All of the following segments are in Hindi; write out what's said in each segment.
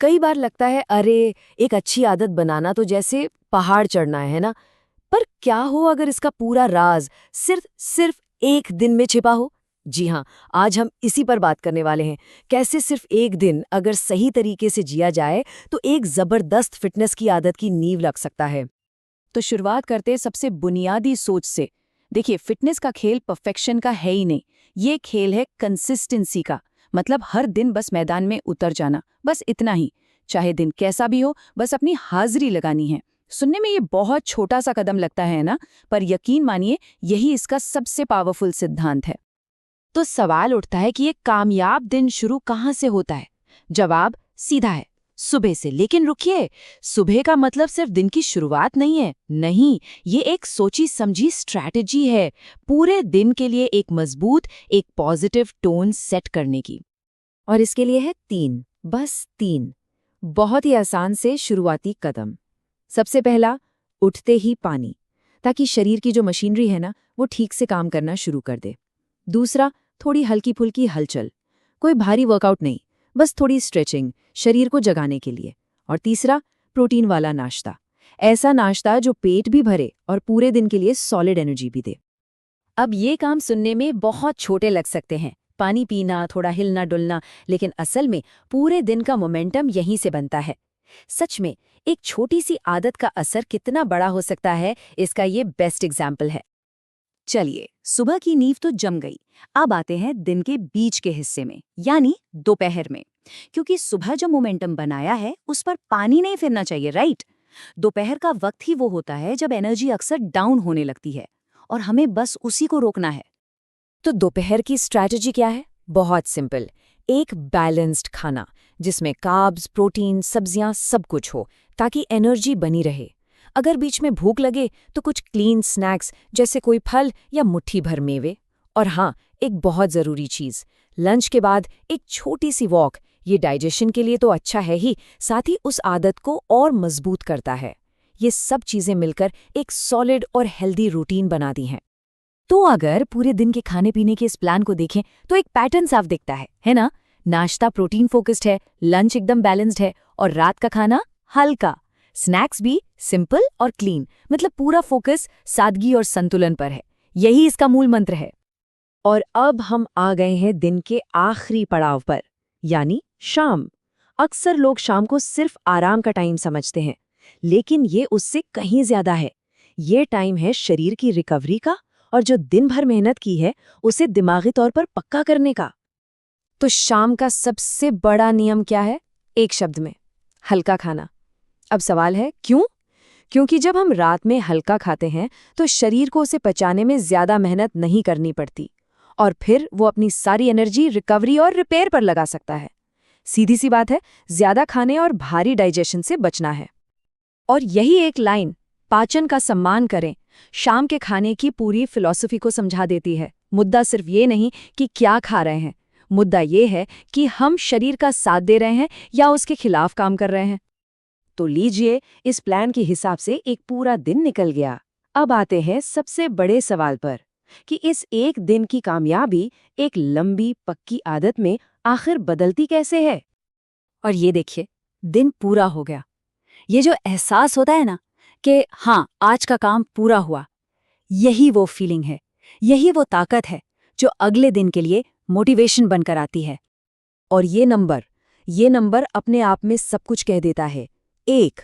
कई बार लगता है अरे एक अच्छी आदत बनाना तो जैसे पहाड़ चढ़ना है ना। पर क्या हो अगर इसका पूरा राज सिर्फ सिर्फ एक दिन में छिपा हो। जी हाँ, आज हम इसी पर बात करने वाले हैं। कैसे सिर्फ एक दिन अगर सही तरीके से जिया जाए तो एक जबरदस्त फिटनेस की आदत की नींव लग सकता है। तो शुरुआत करते हैं सबसे बुनियादी सोच से। देखिए, फिटनेस का खेल परफेक्शन का है ही नहीं, ये खेल है कंसिस्टेंसी का। मतलब हर दिन बस मैदान में उतर जाना, बस इतना ही। चाहे दिन कैसा भी हो, बस अपनी हाजिरी लगानी है। सुनने में ये बहुत छोटा सा कदम लगता है ना, पर यकीन मानिए यही इसका सबसे पावरफुल सिद्धांत है। तो सवाल उठता है कि ये कामयाब दिन शुरू कहाँ से होता है। जवाब सीधा है, सुबह से। लेकिन रुकिए, सुबह का मतलब सिर्फ दिन की शुरुआत नहीं है। नहीं, ये एक सोची समझी स्ट्रैटेजी है पूरे दिन के लिए एक मजबूत, एक पॉजिटिव टोन सेट करने की। और इसके लिए है बस तीन बहुत ही आसान से शुरुआती कदम। सबसे पहला, उठते ही पानी, ताकि शरीर की जो मशीनरी है ना वो ठीक से काम करना शुरू कर दे। दूसरा, थोड़ी हल्की फुल्की हलचल, कोई भारी वर्कआउट नहीं, बस थोड़ी स्ट्रेचिंग शरीर को जगाने के लिए। और तीसरा, प्रोटीन वाला नाश्ता, ऐसा नाश्ता जो पेट भी भरे और पूरे दिन के लिए सॉलिड एनर्जी भी दे। अब ये काम सुनने में बहुत छोटे लग सकते हैं, पानी पीना, थोड़ा हिलना डुलना, लेकिन असल में पूरे दिन का मोमेंटम यहीं से बनता है। सच में एक छोटी सी आदत का असर कितना बड़ा हो सकता है, इसका ये बेस्ट एग्जाम्पल है। चलिए, सुबह की नींव तो जम गई। अब आते हैं दिन के बीच के हिस्से में, यानी दोपहर में। क्योंकि सुबह जो मोमेंटम बनाया है उस पर पानी नहीं फिरना चाहिए, राइट। दोपहर का वक्त ही वो होता है जब एनर्जी अक्सर डाउन होने लगती है, और हमें बस उसी को रोकना है। तो दोपहर की स्ट्रैटेजी क्या है? बहुत सिंपल, एक बैलेंस्ड खाना जिसमें कार्ब्स, प्रोटीन, सब्जियां सब कुछ हो, ताकि एनर्जी बनी रहे। अगर बीच में भूख लगे तो कुछ क्लीन स्नैक्स जैसे कोई फल या मुट्ठी भर मेवे। और हाँ, एक बहुत ज़रूरी चीज़, लंच के बाद एक छोटी सी वॉक। ये डाइजेशन के लिए तो अच्छा है ही, साथ ही उस आदत को और मजबूत करता है। ये सब चीज़ें मिलकर एक सॉलिड और हेल्दी रूटीन बनाती हैं। तो अगर पूरे दिन के खाने पीने के इस प्लान को देखें तो एक पैटर्न साफ दिखता है ना? नाश्ता प्रोटीन फोकस्ड है, लंच एकदम बैलेंस्ड है, और रात का खाना हल्का। स्नैक्स भी सिंपल और क्लीन, मतलब पूरा फोकस सादगी और संतुलन पर है। यही इसका मूल मंत्र है। और अब हम आ गए हैं दिन के आखिरी पड़ाव पर, यानी शाम। अक्सर लोग शाम को सिर्फ आराम का टाइम समझते हैं, लेकिन ये उससे कहीं ज्यादा है। ये टाइम है शरीर की रिकवरी का, और जो दिन भर मेहनत की है उसे दिमागी तौर पर पक्का करने का। तो शाम का सबसे बड़ा नियम क्या है? एक शब्द में, हल्का खाना। अब सवाल है क्यों? क्योंकि जब हम रात में हल्का खाते हैं तो शरीर को उसे पचाने में ज्यादा मेहनत नहीं करनी पड़ती, और फिर वो अपनी सारी एनर्जी रिकवरी और रिपेयर पर लगा सकता है। सीधी सी बात है, ज्यादा खाने और भारी डाइजेशन से बचना है। और यही एक लाइन, पाचन का सम्मान करें, शाम के खाने की पूरी फिलॉसफी को समझा देती है। मुद्दा सिर्फ ये नहीं कि क्या खा रहे हैं, मुद्दा ये है कि हम शरीर का साथ दे रहे हैं या उसके खिलाफ काम कर रहे हैं। तो लीजिए, इस प्लान के हिसाब से एक पूरा दिन निकल गया। अब आते हैं सबसे बड़े सवाल पर कि इस एक दिन की कामयाबी एक लंबी पक्की आदत में आखिर बदलती कैसे है। और ये देखिए, दिन पूरा हो गया। ये जो एहसास होता है ना कि हाँ, आज का काम पूरा हुआ, यही वो फीलिंग है, यही वो ताकत है जो अगले दिन के लिए मोटिवेशन बनकर आती है। और ये नंबर अपने आप में सब कुछ कह देता है। एक,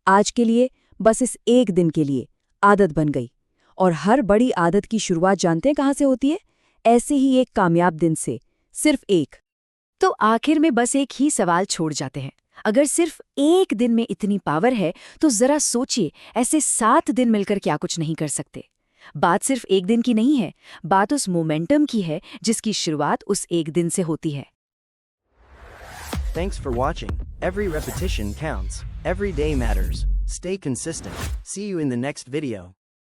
आज के लिए, बस इस एक दिन के लिए आदत बन गई। और हर बड़ी आदत की शुरुआत जानते हैं कहाँ से होती है? ऐसे ही एक कामयाब दिन से, सिर्फ एक। तो आखिर में बस एक ही सवाल छोड़ जाते हैं, अगर सिर्फ एक दिन में इतनी पावर है तो जरा सोचिए, ऐसे 7 दिन मिलकर क्या कुछ नहीं कर सकते। बात सिर्फ एक दिन की नहीं है, बात उस मोमेंटम की है जिसकी शुरुआत उस एक दिन से होती है। Thanks for watching. Every repetition counts. Every day matters. Stay consistent. See you in the next video.